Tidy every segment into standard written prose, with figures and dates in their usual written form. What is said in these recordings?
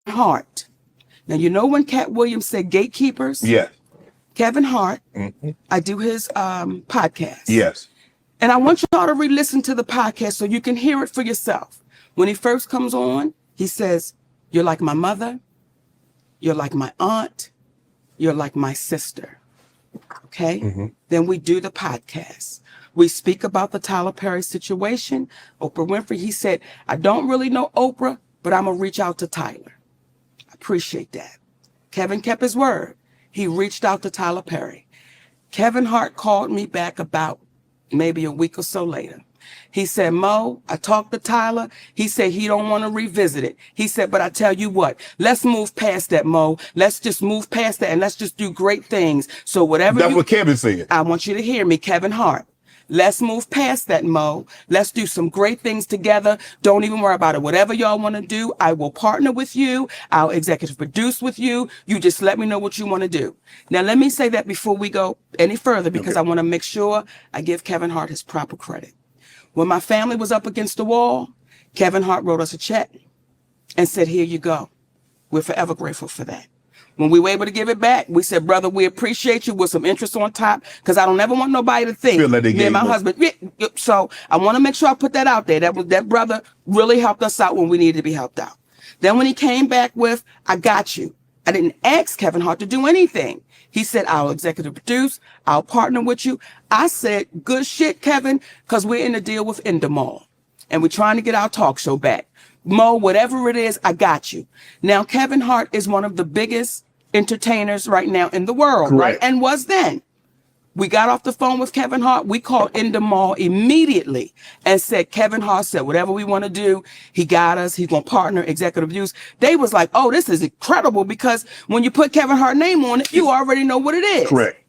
Hart. Now, you know when Cat Williams said gatekeepers? Yes. Kevin Hart, I do his podcast. Yes. And I want y'all to re-listen to the podcast so you can hear it for yourself. When he first comes on, he says, "You're like my mother. You're like my aunt. You're like my sister." Okay? Then we do the podcast. We speak about the Tyler Perry situation. Oprah Winfrey, he said, "I don't really know Oprah, but I'm going to reach out to Tyler." I appreciate that. Kevin kept his word. He reached out to Tyler Perry. Kevin Hart called me back about maybe a week or so later. He said, "Mo, I talked to Tyler." He said he don't want to revisit it. He said, "But I tell you what, let's move past that, Mo. Let's just move past that and let's just do great things." So whatever That's what Kevin said. I want you to hear me, Kevin Hart. Let's move past that, Mo. Let's do some great things together. Don't even worry about it. Whatever y'all want to do, I will partner with you. I'll executive produce with you. You just let me know what you want to do. Now, let me say that before we go any further, because I want to make sure I give Kevin Hart his proper credit. When my family was up against the wall, Kevin Hart wrote us a check and said, "Here you go." We're forever grateful for that. When we were able to give it back, we said, "Brother, we appreciate you," with some interest on top, because I don't ever want nobody to think Feel like they me gave and my more. husband. So I want to make sure I put that out there. That brother really helped us out when we needed to be helped out. Then when he came back with, "I got you," I didn't ask Kevin Hart to do anything. He said, "I'll executive produce. I'll partner with you." I said, "Good shit, Kevin," because we're in a deal with Endemol, and we're trying to get our talk show back. Mo, whatever it is, I got you. Now, Kevin Hart is one of the biggest entertainers right now in the world, Correct. right? And was then. We got off the phone with Kevin Hart. We called Endemol immediately and said, Kevin Hart said, whatever we want to do, he got us. He's going to partner, executive use. They was like, "Oh, this is incredible," because when you put Kevin Hart name on it, you already know what it is. Correct.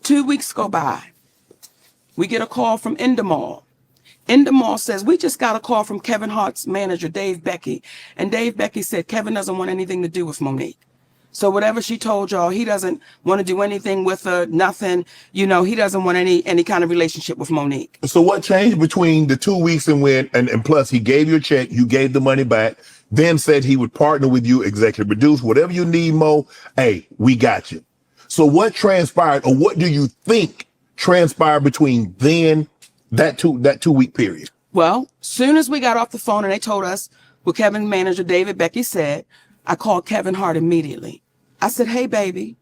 2 weeks go by. We get a call from Endemol. Endemol says, "We just got a call from Kevin Hart's manager, Dave Becky." And Dave Becky said, "Kevin doesn't want anything to do with Monique. So whatever she told y'all, he doesn't want to do anything with her, nothing. You know, he doesn't want any kind of relationship with Monique." So what changed between the 2 weeks and plus he gave you a check, you gave the money back, then said he would partner with you, executive produce, whatever you need, Mo, hey, we got you. So what transpired, or what do you think transpired between then that 2 week period? Well, soon as we got off the phone and they told us what Kevin's manager, David Becky, said, I called Kevin Hart immediately. I said, "Hey, baby,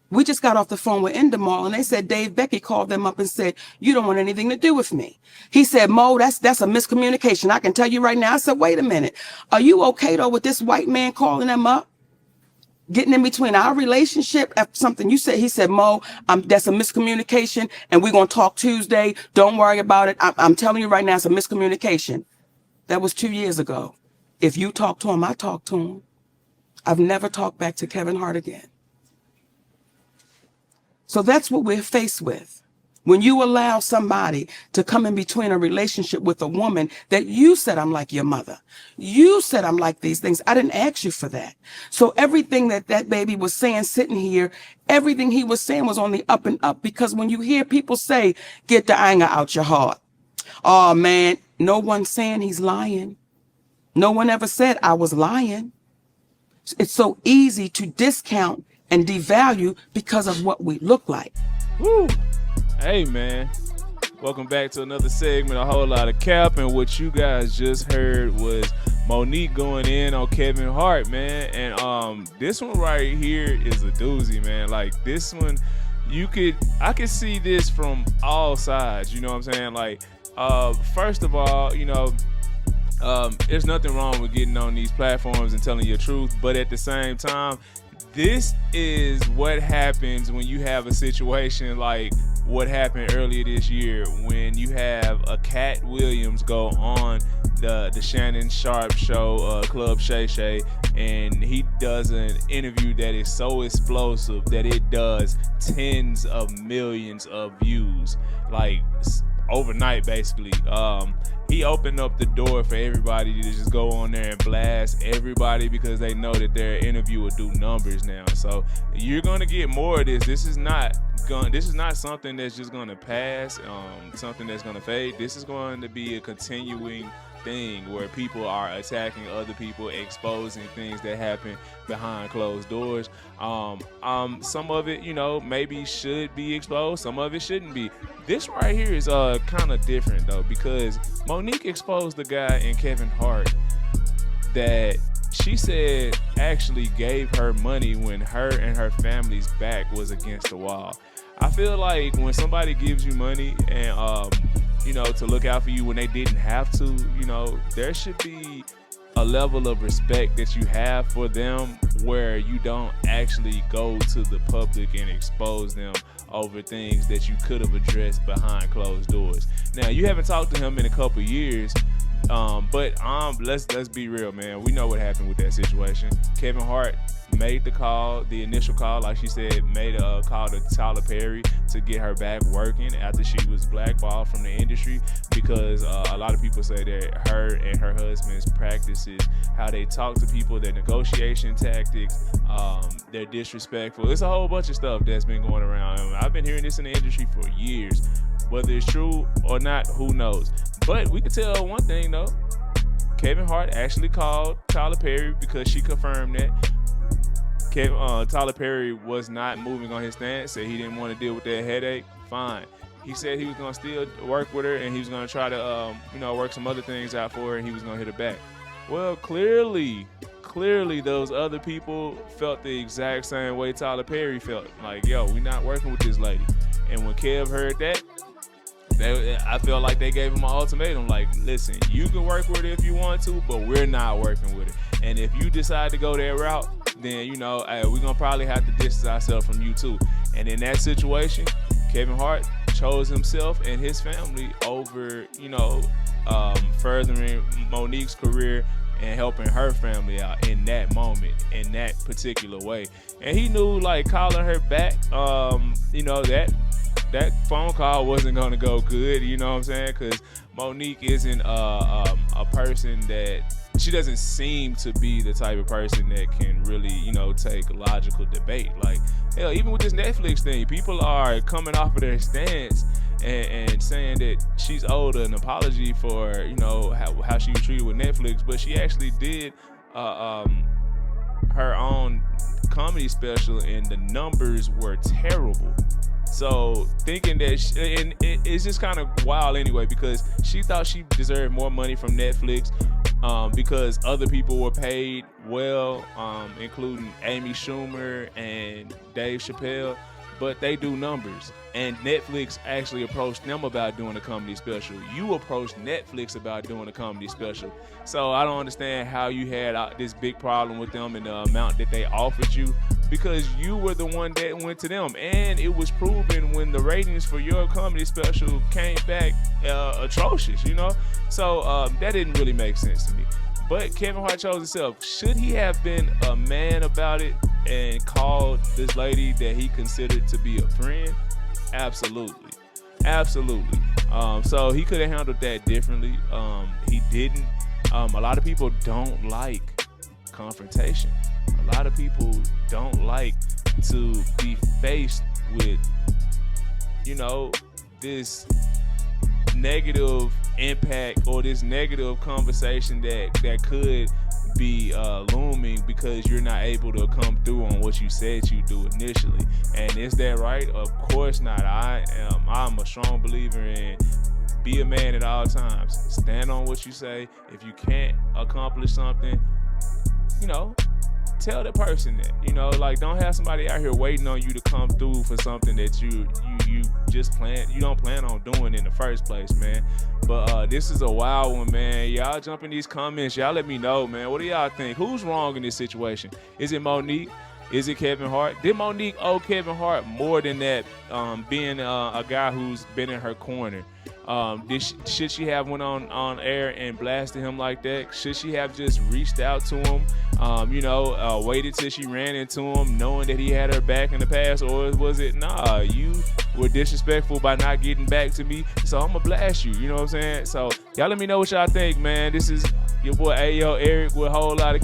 we just got off the phone with Endemol, and they said Dave Becky called them up and said, you don't want anything to do with me." He said, "Mo, that's a miscommunication. I can tell you right now." I said, "Wait a minute. Are you okay, though, with this white man calling them up? Getting in between our relationship after something you said?" He said, "Mo, that's a miscommunication, and we're going to talk Tuesday. Don't worry about it. I'm telling you right now, it's a miscommunication." That was 2 years ago. If you talk to him, I talk to him. I've never talked back to Kevin Hart again. So that's what we're faced with. When you allow somebody to come in between a relationship with a woman that you said, "I'm like your mother. You said I'm like these things. I didn't ask you for that." So everything that baby was saying sitting here, everything he was saying was on the up and up, because when you hear people say, "Get the anger out your heart," oh man, no one's saying he's lying. No one ever said I was lying. It's so easy to discount and devalue because of what we look like. Woo. Hey, man. Welcome back to another segment, A Whole Lot of Cap. And what you guys just heard was Monique going in on Kevin Hart, man. And this one right here is a doozy, man. Like, this one, I could see this from all sides. You know what I'm saying? Like, first of all, you know, there's nothing wrong with getting on these platforms and telling your truth, but at the same time, this is what happens when you have a situation like what happened earlier this year when you have a Cat Williams go on the Shannon Sharp show, Club Shay Shay, and he does an interview that is so explosive that it does tens of millions of views, like overnight, basically. He opened up the door for everybody to just go on there and blast everybody because they know that their interview will do numbers now. So you're gonna get more of this. This is not something that's just gonna pass, something that's gonna fade. This is going to be a continuing thing where people are attacking other people, exposing things that happen behind closed doors. Some of it, maybe should be exposed. Some of it shouldn't be. This right here is kind of different though, because Monique exposed the guy in Kevin Hart that she said actually gave her money when her and her family's back was against the wall. I feel like when somebody gives you money and to look out for you when they didn't have to, there should be a level of respect that you have for them where you don't actually go to the public and expose them over things that you could have addressed behind closed doors. Now, you haven't talked to him in a couple years, but let's be real, man. We know what happened with that situation. Kevin Hart made the initial call, like she said, made a call to Tyler Perry to get her back working after she was blackballed from the industry, because a lot of people say that her and her husband's practices, how they talk to people, their negotiation tactics, they're disrespectful. It's a whole bunch of stuff that's been going around. I've been hearing this in the industry for years. Whether it's true or not, who knows? But we can tell one thing though. Kevin Hart actually called Tyler Perry because she confirmed that Tyler Perry was not moving on his stance, said he didn't want to deal with that headache. Fine. He said he was going to still work with her and he was going to try to, work some other things out for her and he was going to hit her back. Well, clearly those other people felt the exact same way Tyler Perry felt. Like, yo, we're not working with this lady. And when Kev heard that, I felt like they gave him an ultimatum. Like, listen, you can work with it if you want to, but we're not working with it. And if you decide to go that route, then, we're going to probably have to distance ourselves from you too. And in that situation, Kevin Hart chose himself and his family over, furthering Monique's career and helping her family out in that moment, in that particular way. And he knew, like, calling her back, that phone call wasn't going to go good, you know what I'm saying? Because Monique isn't a person that, she doesn't seem to be the type of person that can really, take logical debate. Like, hell, even with this Netflix thing, people are coming off of their stance and saying that she's owed an apology for, how she was treated with Netflix. But she actually did her own comedy special, and the numbers were terrible. So thinking that, it's just kind of wild anyway, because she thought she deserved more money from Netflix because other people were paid well, including Amy Schumer and Dave Chappelle, but they do numbers. And Netflix actually approached them about doing a comedy special. You approached Netflix about doing a comedy special. So I don't understand how you had this big problem with them and the amount that they offered you, because you were the one that went to them. And it was proven when the ratings for your comedy special came back atrocious, So that didn't really make sense to me. But Kevin Hart chose himself. Should he have been a man about it and called this lady that he considered to be a friend? Absolutely. So he could have handled that differently. He didn't. A lot of people don't like confrontation. A lot of people don't like to be faced with, this negative impact or this negative conversation that could be looming because you're not able to come through on what you said you do initially. And is that right? Of course not. I'm a strong believer in be a man at all times. Stand on what you say. If you can't accomplish something, tell the person that, like, don't have somebody out here waiting on you to come through for something that you don't plan on doing in the first place, man. But this is a wild one, man. Y'all jump in these comments. Y'all let me know, man. What do y'all think? Who's wrong in this situation? Is it Monique? Is it Kevin Hart? Did Monique owe Kevin Hart more than that, being a guy who's been in her corner? Should she have went on air and blasted him like that? Should she have just reached out to him, waited till she ran into him knowing that he had her back in the past? Or was it, nah, you were disrespectful by not getting back to me, so I'm gonna blast you, you know what I'm saying? So y'all let me know what y'all think, man. This is your boy Ayo Eric with a whole lot of